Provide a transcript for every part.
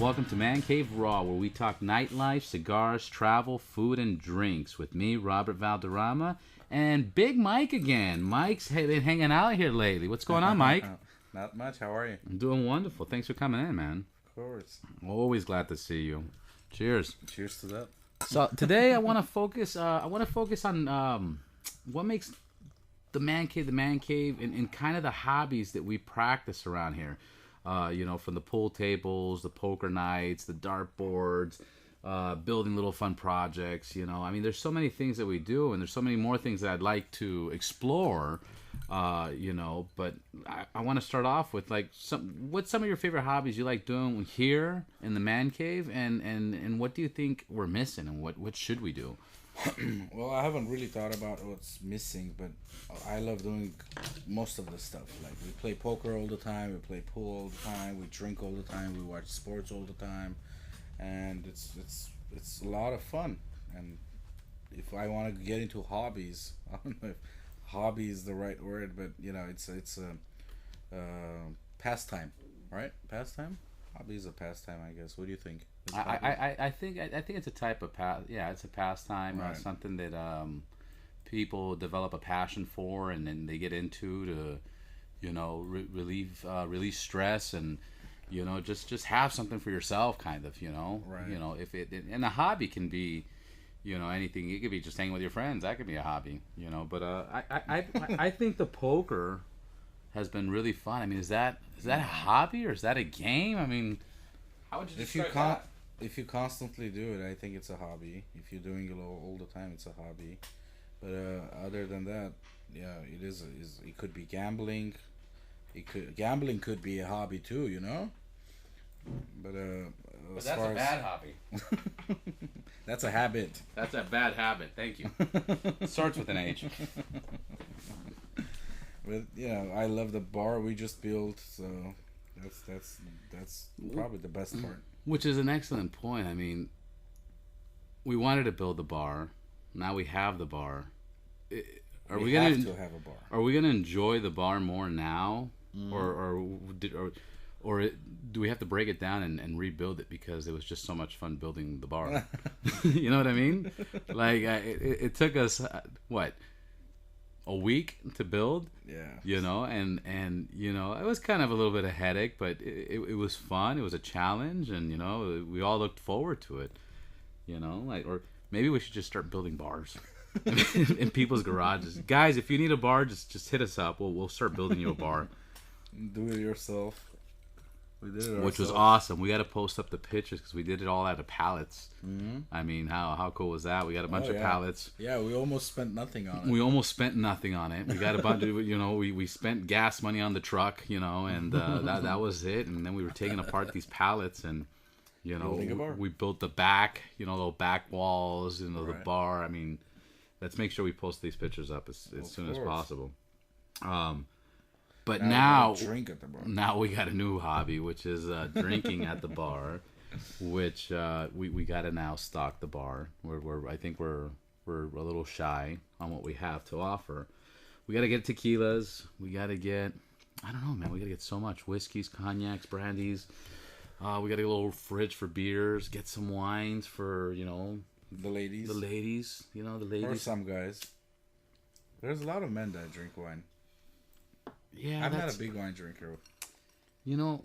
welcome to Man Cave Raw, where we talk nightlife, cigars, travel, food, and drinks with me, Robert Valderrama, and Big Mike again. Mike's been hanging out here lately. What's going on, Mike? Not much. How are you? I'm doing wonderful. Thanks for coming in, man. Of course. Always glad to see you. Cheers. Cheers to that. So today I want to focus. On what makes the man cave, and kind of the hobbies that we practice around here. From the pool tables, the poker nights, the dart boards, building little fun projects. There's so many things that we do, and there's so many more things that I'd like to explore. But I want to start off with what's some of your favorite hobbies you like doing here in the man cave, and what do you think we're missing, and what should we do? Well, I haven't really thought about what's missing, but I love doing most of the stuff. Like, we play poker all the time, we play pool all the time, we drink all the time, we watch sports all the time, and it's a lot of fun. And if I want to get into hobbies, I don't know if hobby is the right word, but it's a pastime, right? Pastime. Hobby is a pastime, I guess. What do you think? I think it's a type of it's a pastime, right. Something that people develop a passion for, and then they get into to release stress, and just have something for yourself, kind of, right. If it, and a hobby can be anything. It could be just hanging with your friends. That could be a hobby, but I think the poker has been really fun. I mean, is that a hobby, or is that a game? How would you describe that? If you constantly do it, I think it's a hobby. If you're doing it all the time, it's a hobby. But other than that, yeah, it is. It could be gambling. Gambling could be a hobby too, But that's a bad hobby. That's a habit. That's a bad habit. Thank you. It starts with an H. But I love the bar we just built, so that's probably the best part. Which is an excellent point. We wanted to build the bar. Now we have the bar. We have to have a bar. Are we gonna enjoy the bar more now, or do we have to break it down and rebuild it because it was just so much fun building the bar? You know what I mean? It took us a week to build. Yeah. And it was kind of a little bit of a headache, but it was fun. It was a challenge, and we all looked forward to it. Or maybe we should just start building bars in people's garages. Guys, if you need a bar, just hit us up. We'll start building you a bar. Do it yourself. We did it ourselves. Which was awesome. We got to post up the pictures because we did it all out of pallets. Mm-hmm. How cool was that? We got a bunch of pallets. Yeah, we almost spent nothing on it. We almost spent nothing on it. We got a bunch of, we spent gas money on the truck, and that was it. And then we were taking apart these pallets, and we built the back, the back walls, the Right. bar. Let's make sure we post these pictures up as soon as possible. But now drink at the bar. Now we got a new hobby, which is drinking at the bar, which we got to now stock the bar. I think we're a little shy on what we have to offer. We got to get tequilas. We got to get, I don't know, man. We got to get so much whiskeys, cognacs, brandies. We got to get a little fridge for beers. Get some wines for the ladies. The ladies. Or some guys. There's a lot of men that drink wine. Yeah, I'm not a big wine drinker. I'm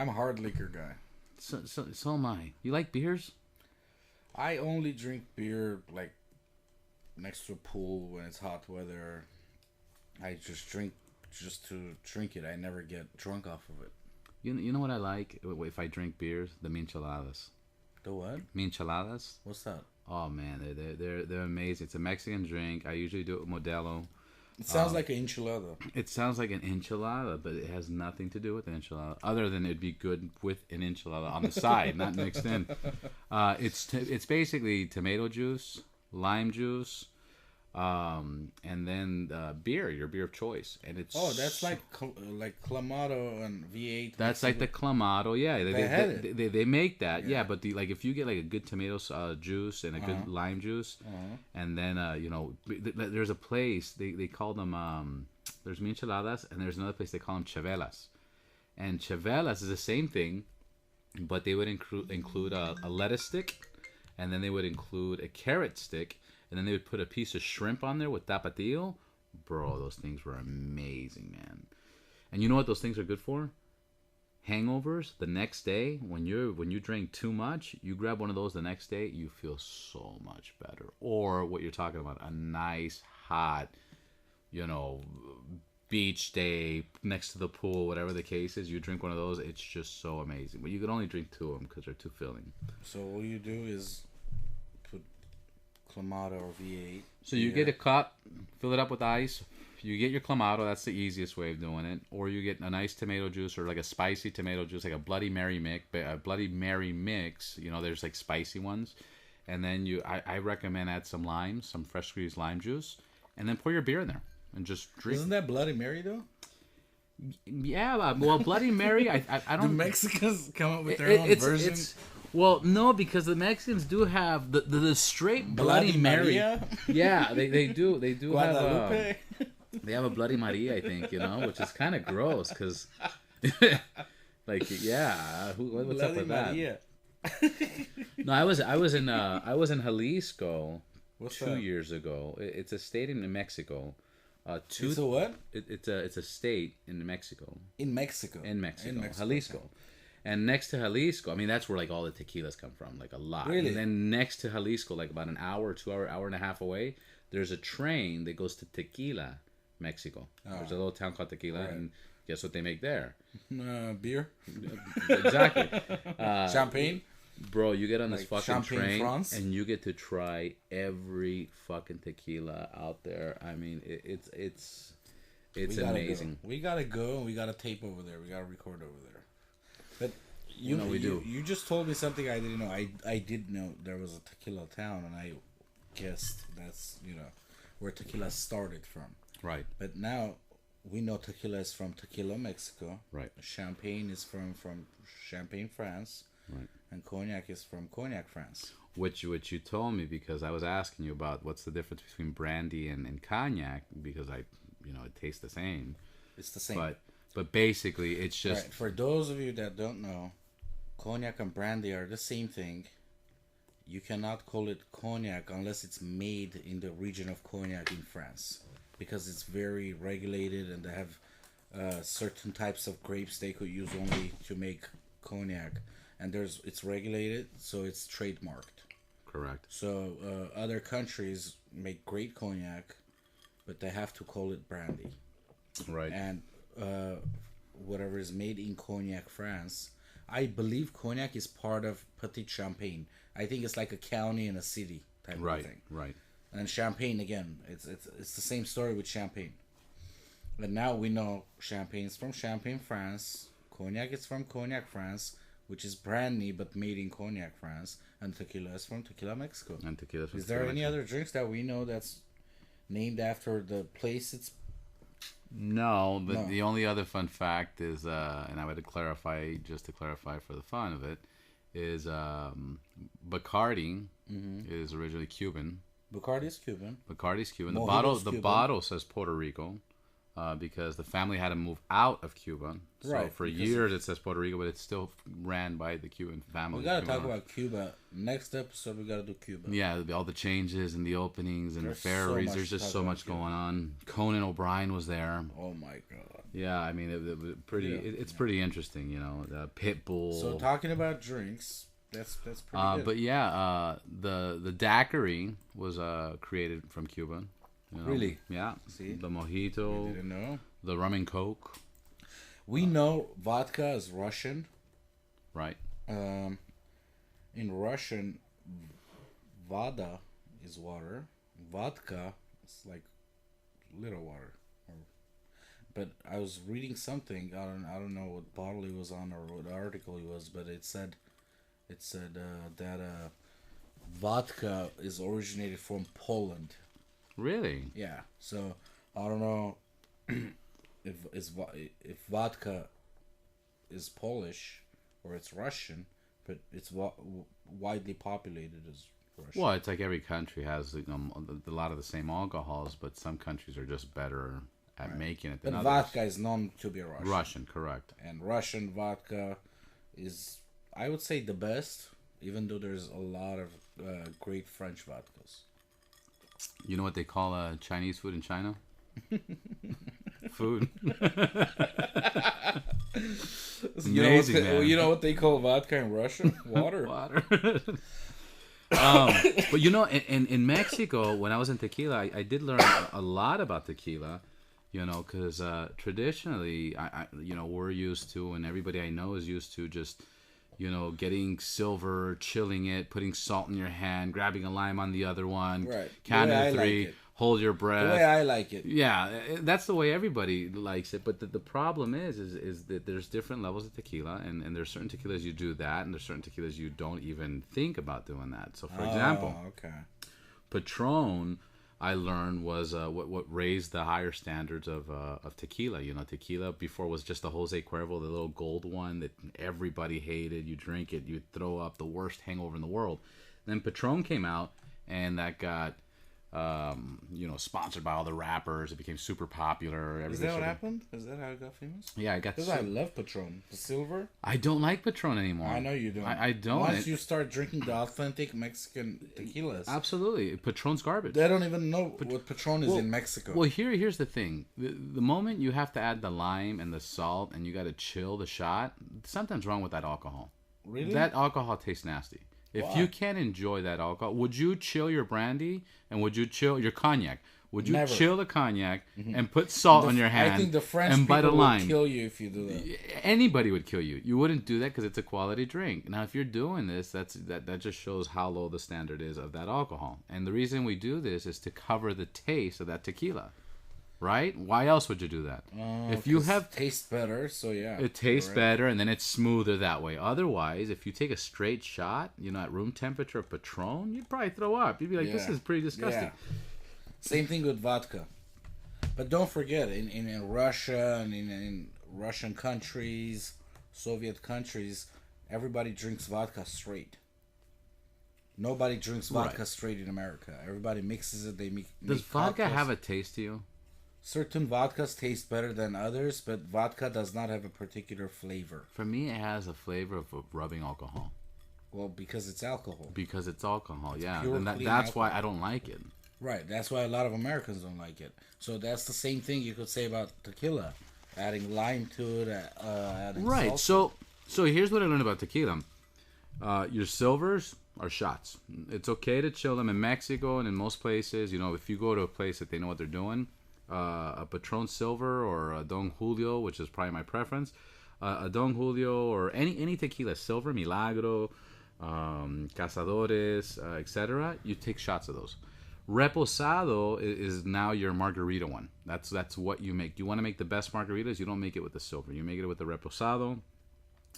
a hard liquor guy. So am I. You like beers? I only drink beer next to a pool when it's hot weather. I just drink just to drink it. I never get drunk off of it. You know what I like if I drink beers? The micheladas. The what? Micheladas. What's that? Oh man, they're amazing. It's a Mexican drink. I usually do it with Modelo. It sounds like an enchilada. It sounds like an enchilada, but it has nothing to do with an enchilada, other than it'd be good with an enchilada on the side, not mixed in. It's basically tomato juice, lime juice, and then beer, your beer of choice, and it's that's like Clamato and V8. That's like the Clamato, yeah. They make that, yeah. But if you get a good tomato juice and a good lime juice, and then there's a place they call them there's micheladas, and there's another place they call them chevelas, and chevelas is the same thing. but they would include a lettuce stick, and then they would include a carrot stick, and then they would put a piece of shrimp on there with tapatio. Bro, those things were amazing, man. And you know what those things are good for? Hangovers. The next day, when you drink too much, you grab one of those the next day, you feel so much better. Or what you're talking about, a nice hot, beach day next to the pool, whatever the case is, you drink one of those, it's just so amazing. But you can only drink two of them because they're too filling. So what you do is put Clamato or V8. So you get a cup, fill it up with ice. You get your Clamato, that's the easiest way of doing it. Or you get a nice tomato juice, or like a spicy tomato juice, like a Bloody Mary mix. There's like spicy ones. And then I recommend add some lime, some fresh squeezed lime juice, and then pour your beer in there and just drink. Isn't that Bloody Mary though? Yeah, well, Bloody Mary, I don't. Do Mexicans come up with their own version? Well, no, because the Mexicans do have the straight Bloody Mary. Yeah, they do. They do have. They have a Bloody Maria, I think, which is kind of gross because, what's Bloody up with Maria. That? No, I was in Jalisco 2 years ago. It's a state in Mexico. It's a what? It's a state in Mexico. In Mexico, Jalisco. And next to Jalisco, I mean, that's where like all the tequilas come from, like a lot. Really? And then next to Jalisco, like about an hour, 2 hour, hour and a half away, there's a train that goes to Tequila, Mexico. Oh. There's a little town called Tequila, right. And guess what they make there? Beer. Exactly. Champagne. Bro, you get on this fucking train, France? And you get to try every fucking tequila out there. I mean, it's amazing. We gotta go. We gotta tape over there. We gotta record over there. But we do. You just told me something I didn't know. I did know there was a tequila town, and I guessed that's where tequila started from. Right. But now we know tequila is from Tequila, Mexico. Right. Champagne is from Champagne, France. Right. And cognac is from Cognac, France. Which you told me because I was asking you about what's the difference between brandy and cognac, because it tastes the same. It's the same. But basically it's just... Right. For those of you that don't know, cognac and brandy are the same thing. You cannot call it cognac unless it's made in the region of Cognac in France, because it's very regulated, and they have certain types of grapes they could use only to make cognac, and it's regulated, so it's trademarked. Correct. So other countries make great cognac, but they have to call it brandy. Right. And whatever is made in Cognac, France, I believe Cognac is part of Petit Champagne. I think it's like a county and a city type of thing. Right. And Champagne, again, it's the same story with Champagne. But now we know Champagne is from Champagne, France. Cognac is from Cognac, France, which is brandy but made in Cognac, France. And tequila is from Tequila, Mexico. And tequila from Is there any other drinks that we know that's named after the place it's... No, but the only other fun fact is, and I would clarify, just to clarify for the fun of it, is Bacardi is originally Cuban. Bacardi is Cuban. Bacardi's Cuban. Mojito's The Cuban. bottle says Puerto Rico, because the family had to move out of Cuba. So right, for years it says Puerto Rico, but it's still ran by the Cuban family. We gotta talk about Cuba. Next episode, we gotta do Cuba. Yeah, all the changes and the openings and the ferries. There's just so much going on. Conan O'Brien was there. Oh my god. Yeah, I mean, it's pretty interesting, the Pitbull. So talking about drinks, that's pretty good. But yeah, the daiquiri was created from Cuba. Really? Yeah. See? The mojito. We didn't know. The rum and coke. We know vodka is Russian. Right. In Russian, voda is water. Vodka is like little water. But I was reading something. I don't know what bottle it was on or what article it was, but it said that vodka is originated from Poland. Really? Yeah. So I don't know if vodka is Polish or it's Russian, but it's widely populated as Russian. Well, it's like every country has a lot of the same alcohols, but some countries are just better at making it than but others. vodka is known to be Russian. Russian, correct. And Russian vodka is, I would say the best, even though there's a lot of great French vodkas. You know what they call Chinese food in China? Food. Amazing, man. You know what they call vodka in Russia? Water. Water. But you know, in Mexico, when I was in tequila, I did learn a lot about tequila. You know, because traditionally, we're used to, and everybody I know is used to just, getting silver, chilling it, putting salt in your hand, grabbing a lime on the other one, right? Count to three, hold your breath. The way I like it. Yeah, that's the way everybody likes it. But the problem is that there's different levels of tequila, and there's certain tequilas you do that, and there's certain tequilas you don't even think about doing that. So, for example, Patron, I learned was what raised the higher standards of tequila. Tequila before was just the Jose Cuervo, the little gold one that everybody hated. You drink it, you throw up, the worst hangover in the world. Then Patron came out, and that got sponsored by all the rappers. It became super popular. Is that what happened? Is that how it got famous? Yeah, I got. Because I love Patron, the silver. I don't like Patron anymore. I know you don't. I don't. Once you start drinking the authentic Mexican tequilas, absolutely, Patron's garbage. They don't even know what Patron is in Mexico. Well, here's the thing: the moment you have to add the lime and the salt, and you got to chill the shot, something's wrong with that alcohol. Really? That alcohol tastes nasty. If you can't enjoy that alcohol, would you chill your brandy and would you chill your cognac? Would you Never. Chill the cognac and put salt on your hand? I think the French and bite a people lime. would kill you if you do that. Anybody would kill you. You wouldn't do that because it's a quality drink. Now, if you're doing this, that just shows how low the standard is of that alcohol. And the reason we do this is to cover the taste of that tequila. Right? Why else would you do that? If you have tastes better, so yeah, it tastes better, and then it's smoother that way. Otherwise, if you take a straight shot, at room temperature of Patron, you'd probably throw up. You'd be like, "This is pretty disgusting." Yeah. Same thing with vodka, but don't forget, in Russia and in Russian countries, Soviet countries, everybody drinks vodka straight. Nobody drinks vodka straight in America. Everybody mixes it. Does vodka cocktails. have a taste to you? Certain vodkas taste better than others, but vodka does not have a particular flavor. For me, it has a flavor of rubbing alcohol. Well, because it's alcohol. Because it's alcohol, it's yeah. Pure, and that's alcohol. why I don't like it. Right, that's why a lot of Americans don't like it. So that's the same thing you could say about tequila. Adding lime to it, adding right, salt. So here's what I learned about tequila. Your silvers are shots. It's okay to chill them in Mexico and in most places. If you go to a place that they know what they're doing, a Patron Silver or a Don Julio, which is probably my preference, a Don Julio or any tequila, Silver, Milagro, Cazadores, etc. You take shots of those. Reposado is now your margarita one. That's what you make. You want to make the best margaritas, you don't make it with the Silver. You make it with the Reposado.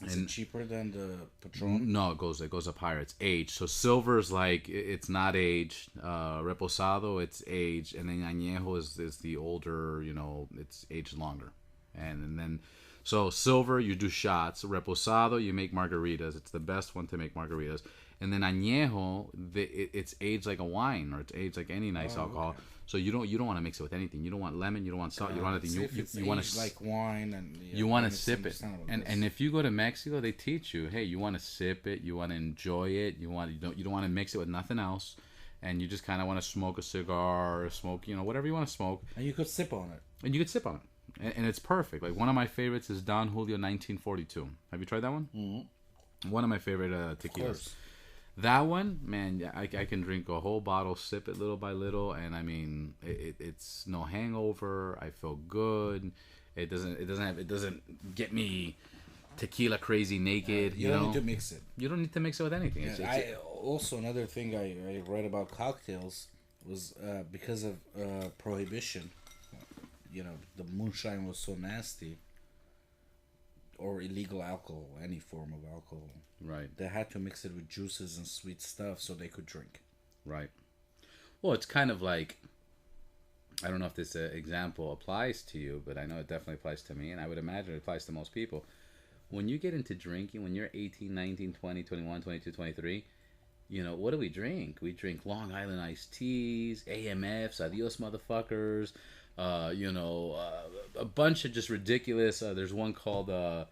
Is it cheaper than the Patron? No, it goes up higher. It's aged. So silver is like it's not aged. Reposado, it's aged, and then añejo is the older. It's aged longer, and then so silver you do shots. Reposado you make margaritas. It's the best one to make margaritas. And then añejo, it's aged like a wine, or it's aged like any nice alcohol. Okay. So you don't want to mix it with anything. You don't want lemon. You don't want salt. You don't want anything. You want to like wine, and you want to sip it. And if you go to Mexico, they teach you, hey, you want to sip it. You want to enjoy it. You don't want to mix it with nothing else. And you just kind of want to smoke a cigar or smoke, whatever you want to smoke. And you could sip on it. And you could sip on it. And it's perfect. Like one of my favorites is Don Julio 1942. Have you tried that one? Mm-hmm. One of my favorite tequilas. That one, man, I can drink a whole bottle, sip it little by little, and I mean, it's no hangover. I feel good. It doesn't get me tequila crazy naked. You don't need to mix it. You don't need to mix it with anything. Yeah, also another thing I read about cocktails was because of prohibition. The moonshine was so nasty. Or illegal alcohol, any form of alcohol. Right. They had to mix it with juices and sweet stuff so they could drink. Right. Well, it's kind of like, I don't know if this example applies to you, but I know it definitely applies to me, and I would imagine it applies to most people. When you get into drinking, when you're 18, 19, 20, 21, 22, 23, what do we drink? We drink Long Island iced teas, AMFs, Adios motherfuckers, a bunch of just ridiculous. There's one called LA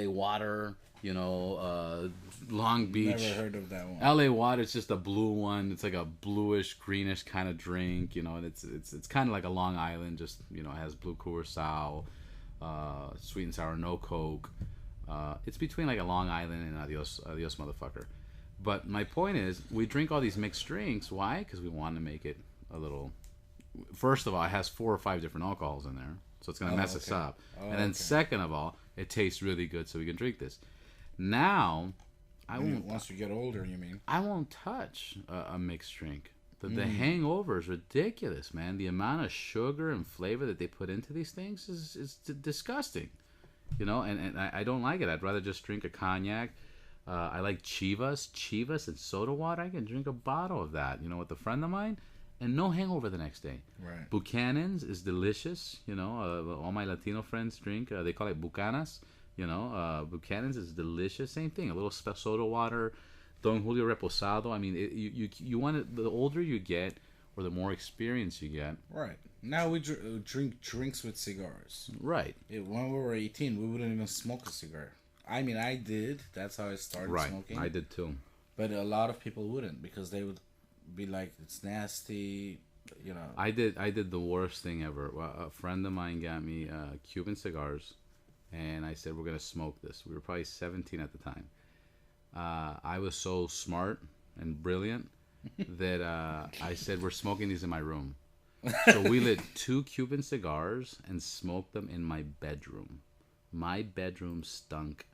Water. You know, Long Beach. Never heard of that one. LA Water is just a blue one. It's like a bluish, greenish kind of drink, you know, and it's kind of like a Long Island, just, you know, it has blue curacao, sweet and sour, no Coke. It's between like a Long Island and Adios motherfucker. But my point is, we drink all these mixed drinks. Why? Because we want to make it a little. First of all, it has 4 or 5 different alcohols in there, so it's gonna mess us up. And then second of all, it tastes really good, so we can drink this. Now, Once you get older, you mean? I won't touch a mixed drink. The hangover is ridiculous, man. The amount of sugar and flavor that they put into these things is disgusting. You know, and I don't like it. I'd rather just drink a cognac. I like Chivas and soda water. I can drink a bottle of that, you know, with a friend of mine, and no hangover the next day. Right. Buchanan's is delicious. You know, all my Latino friends drink. They call it Bucanas. You know, Buchanan's is delicious. Same thing. A little soda water, Don Julio Reposado. I mean, you want it. The older you get, or the more experience you get. Right. Now we drink drinks with cigars. Right. When we were 18, we wouldn't even smoke a cigar. I mean, I did. That's how I started smoking. I did too. But a lot of people wouldn't, because they would be like, it's nasty, you know. I did the worst thing ever. Well, a friend of mine got me Cuban cigars, and I said, we're going to smoke this. We were probably 17 at the time. I was so smart and brilliant that I said, we're smoking these in my room. So we lit 2 Cuban cigars and smoked them in my bedroom. My bedroom stunk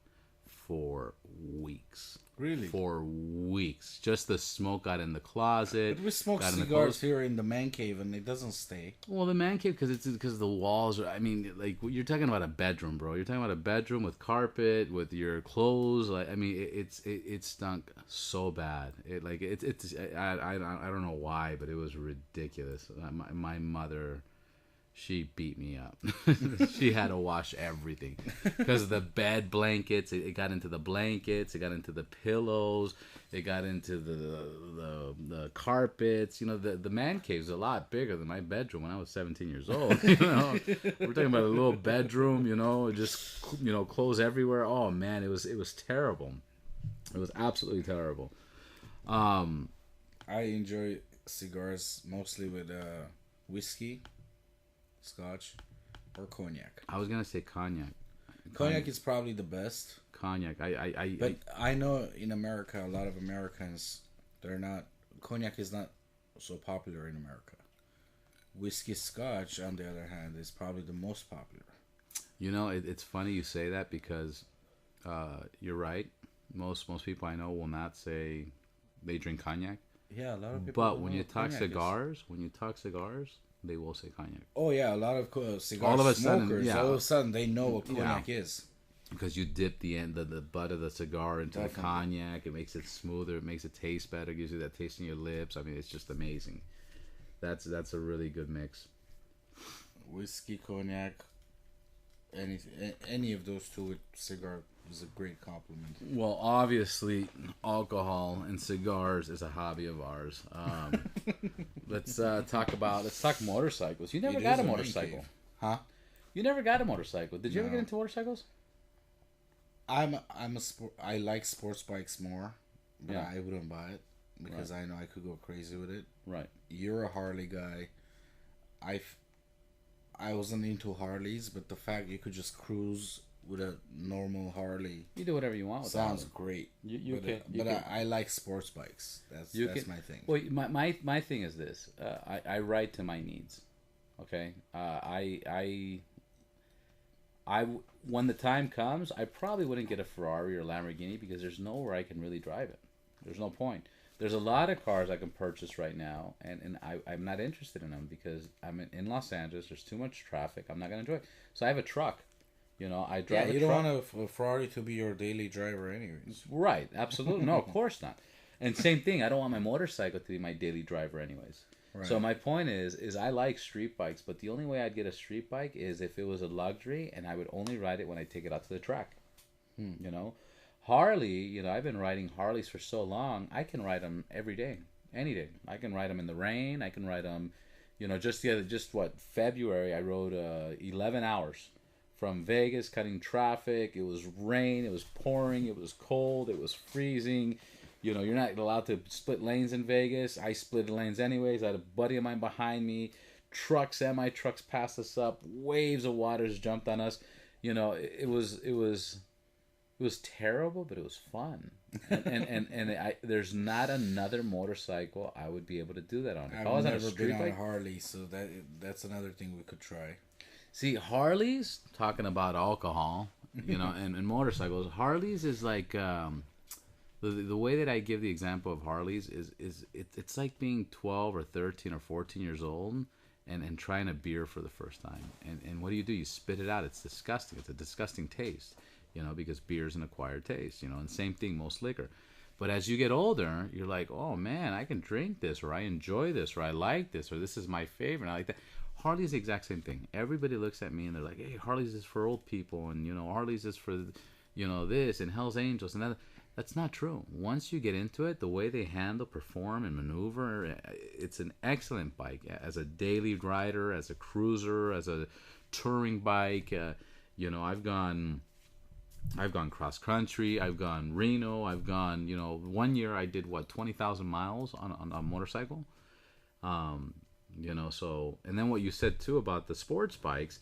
for weeks. Really? For weeks. Just the smoke got in the closet. But we smoke cigars here in the man cave, and it doesn't stay. Well, the man cave, because the walls are. I mean, like, you're talking about a bedroom, bro. You're talking about a bedroom with carpet, with your clothes. Like, I mean, it stunk so bad. I don't know why, but it was ridiculous. My mother, she beat me up. She had to wash everything because of the bed blankets. It got into the blankets. It got into the pillows. It got into the carpets. You know, the man cave is a lot bigger than my bedroom when I was 17 years old. You know, we're talking about a little bedroom. You know, just, you know, clothes everywhere. Oh man, it was terrible. It was absolutely terrible. I enjoy cigars mostly with whiskey, Scotch, or cognac. I was gonna say cognac. Cognac is probably the best. Cognac. But I know in America, a lot of Americans, cognac is not so popular in America. Whiskey Scotch, on the other hand, is probably the most popular. You know, it's funny you say that, because you're right. Most people I know will not say they drink cognac. Yeah, a lot of people. But when you talk cigars, they will say cognac. Oh yeah, a lot of cigar smokers. All of a sudden, they know what cognac is. Because you dip the butt of the cigar into the cognac, it makes it smoother, it makes it taste better, gives you that taste in your lips. I mean, it's just amazing. That's a really good mix. Whiskey, cognac, any of those two with cigar is a great compliment. Well, obviously, alcohol and cigars is a hobby of ours. Let's talk motorcycles. You never got a motorcycle, huh? You never got a motorcycle. Did you ever get into motorcycles? I like sports bikes more, but I wouldn't buy it because I know I could go crazy with it. Right. You're a Harley guy. I wasn't into Harleys, but the fact you could just cruise with a normal Harley, you do whatever you want with sounds great. I like sports bikes. That's my thing. Well, my thing is this. I ride to my needs. Okay. I when the time comes, I probably wouldn't get a Ferrari or Lamborghini because there's nowhere I can really drive it. There's no point. There's a lot of cars I can purchase right now, and I'm not interested in them because I'm in Los Angeles. There's too much traffic. I'm not going to enjoy it. So I have a truck. You know, I drive a truck. You don't want a Ferrari to be your daily driver anyways. Right. Absolutely. No, of course not. And same thing. I don't want my motorcycle to be my daily driver anyways. Right. So my point is I like street bikes, but the only way I'd get a street bike is if it was a luxury, and I would only ride it when I take it out to the track. You know, Harley. You know, I've been riding Harleys for so long. I can ride them every day, any day. I can ride them in the rain. I can ride them. You know, just February I rode 11 hours from Vegas, cutting traffic. It was rain. It was pouring. It was cold. It was freezing. You know, you're not allowed to split lanes in Vegas. I split lanes anyways. I had a buddy of mine behind me. Trucks, semi-trucks passed us up. Waves of waters jumped on us. You know, it was terrible, but it was fun. And there's not another motorcycle I would be able to do that on. If I was I've on a never street been on a bike, Harley, so that's another thing we could try. see, Harleys, talking about alcohol, you know, and motorcycles. Harleys is like the way that I give the example of Harleys is it's like being 12 or 13 or 14 years old and trying a beer for the first time. And what do? You spit it out. It's disgusting. It's a disgusting taste, you know, because beer is an acquired taste, you know, and same thing, most liquor. But as you get older, you're like, oh man, I can drink this, or I enjoy this, or I like this, or this is my favorite. I like that. Harley's the exact same thing. Everybody looks at me and they're like, hey, Harley's is for old people, and, you know, Harley's is for, you know, this, and Hell's Angels, and that. That's not true. Once you get into it, the way they handle, perform, and maneuver, it's an excellent bike. As a daily rider, as a cruiser, as a touring bike, you know, I've gone cross country. I've gone Reno. I've gone, you know, one year I did 20,000 miles on a motorcycle. You know, so, and then what you said too about the sports bikes.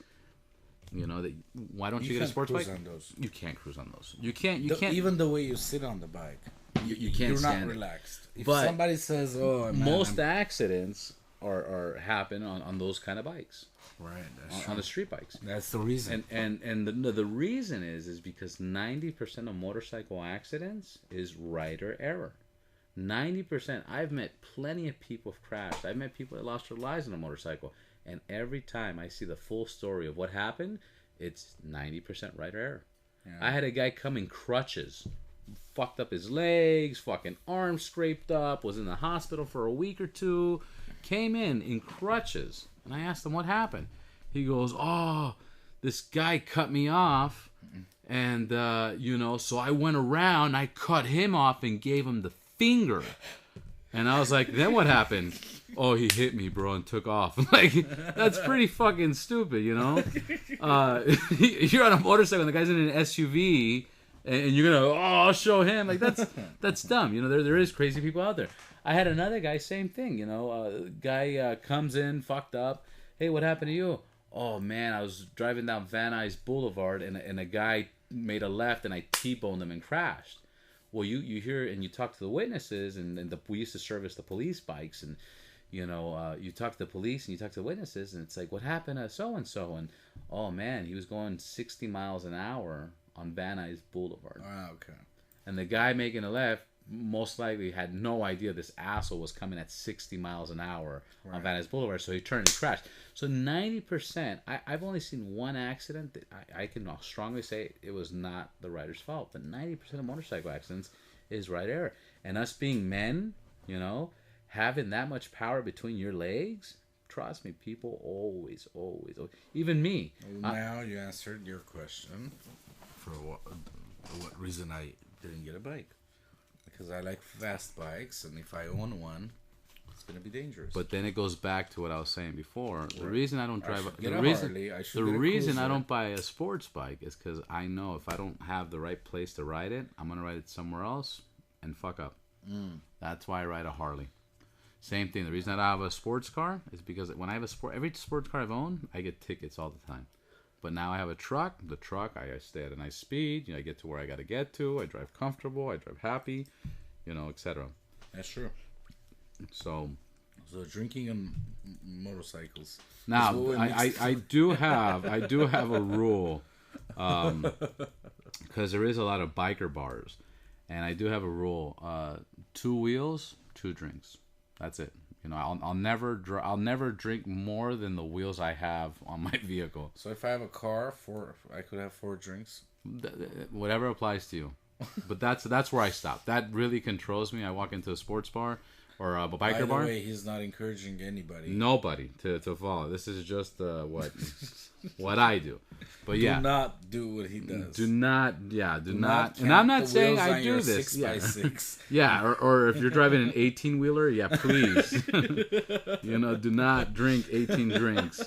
You know, that why don't you get a sports bike? On those. You can't cruise on those. You can't. Even the way you sit on the bike, you can't. You're stand not it. relaxed. If but somebody says, "Oh, man, most accidents are happen on those kind of bikes, right?" On the street bikes. That's the reason. And the reason is because 90% of motorcycle accidents is rider error. 90%. I've met plenty of people who've crashed. I've met people that lost their lives on a motorcycle. And every time I see the full story of what happened, it's 90% rider error. Yeah. I had a guy come in crutches, fucked up his legs, fucking arms scraped up, was in the hospital for a week or two, came in crutches. And I asked him what happened. He goes, oh, this guy cut me off. And, you know, so I went around, I cut him off and gave him the finger. And I was like, then what happened? Oh, he hit me, bro, and took off. Like, that's pretty fucking stupid, you know? You're on a motorcycle and the guy's in an SUV, and you're going to, I'll show him. Like, that's dumb. You know, there is crazy people out there. I had another guy, same thing, you know? Guy comes in, fucked up. Hey, what happened to you? Oh, man, I was driving down Van Nuys Boulevard, and a guy made a left, and I T-boned him and crashed. Well, you hear and you talk to the witnesses, and we used to service the police bikes, and you know, you talk to the police and you talk to the witnesses, and it's like, what happened to so and so? And oh man, he was going 60 miles an hour on Van Nuys Boulevard. Oh, okay. And the guy making a left most likely had no idea this asshole was coming at 60 miles an hour on Van Nuys Boulevard, so he turned and crashed. So 90%, I've only seen one accident that I can strongly say it was not the rider's fault, but 90% of motorcycle accidents is rider error. And us being men, you know, having that much power between your legs, trust me, people always, even me. Well, now you answered your question for what reason I didn't get a bike. Because I like fast bikes, and if I own one, it's going to be dangerous. But then it goes back to what I was saying before. The reason I don't drive the reason I don't buy a sports bike is because I know if I don't have the right place to ride it, I'm going to ride it somewhere else and fuck up. That's why I ride a Harley. Same thing. The reason I don't have a sports car is because when I have every sports car I've owned, I get tickets all the time. But now I have a truck. The truck, I stay at a nice speed. You know, I get to where I got to get to. I drive comfortable. I drive happy, you know, etc. That's true. So drinking and motorcycles. Now, I do have a rule, because there is a lot of biker bars, and I do have a rule: 2 wheels, 2 drinks. That's it. You know, I'll never drink more than the wheels I have on my vehicle. So if I have a car, I could have 4 drinks. Whatever applies to you. But that's where I stop. That really controls me. I walk into a sports bar or a By biker the bar. way, he's not encouraging anybody. Nobody to follow. This is just what I do. But yeah, Do not do what he does. do not. Do not. And count I'm not the saying wheels I on do your this. 6x6. Yeah, or if you're driving an 18 wheeler, yeah, please. Do not drink 18 drinks.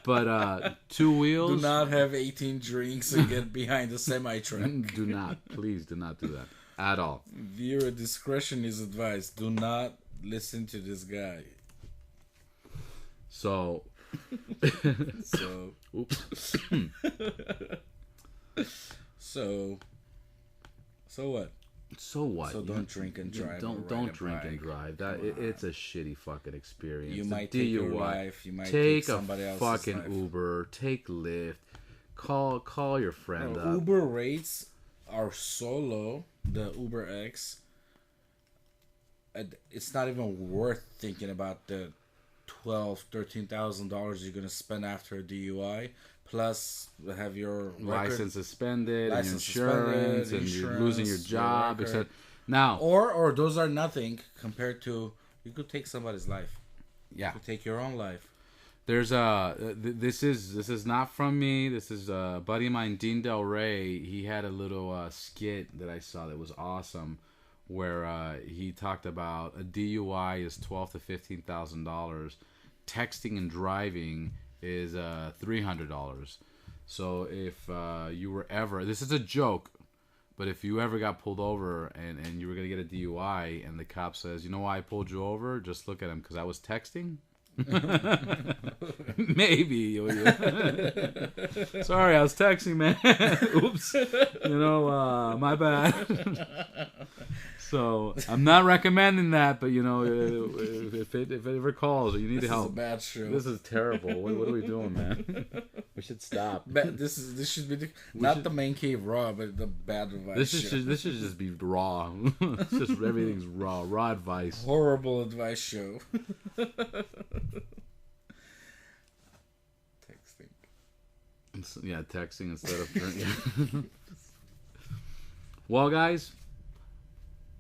But 2 wheels. Do not have 18 drinks and get behind the semi truck. Do not, please, do not do that at all. Viewer discretion is advised. Do not listen to this guy. So. Oops. So what? So what? So don't drink and drive. Don't drink and drive. It's a shitty fucking experience. You The might take your DUI. life. You might Take take somebody a else's fucking life. Uber. Take Lyft. Call your friend up. Uber rates are so low. The Uber X. It's not even worth thinking about the $13,000 you're gonna spend after a DUI. Plus, have your License suspended, and License insurance, suspended, and you're losing your job. your Etc. Now, or those are nothing compared to you could take somebody's life. yeah, You could take your own life. there's this is not from me. This is a buddy of mine, Dean Del Rey. He had a little skit that I saw that was awesome, where he talked about a DUI is $12,000 to $15,000. Texting and driving is $300. So if you were ever, this is a joke, but if you ever got pulled over and you were gonna get a DUI and the cop says, "You know why I pulled you over? Just look at him because I was texting." Maybe. Sorry, I was texting, man. Oops. My bad. So I'm not recommending that, but if it ever calls or you need help, This is a bad show. this is terrible. What are we doing, man? We should stop. This should be the main cave raw, but the bad advice. This should just be raw. It's just everything's raw advice. Horrible advice show. Texting. Yeah, texting instead of drinking. Well, guys,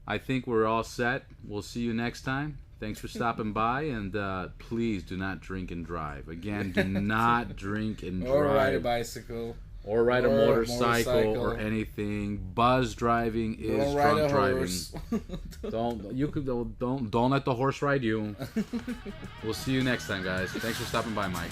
I think we're all set. We'll see you next time. Thanks for stopping by, and please do not drink and drive. Again, do not drink and drive. Or ride a bicycle. Or ride a motorcycle or anything. Buzz driving is drunk driving. Don't let the horse ride you. We'll see you next time, guys. Thanks for stopping by, Mike.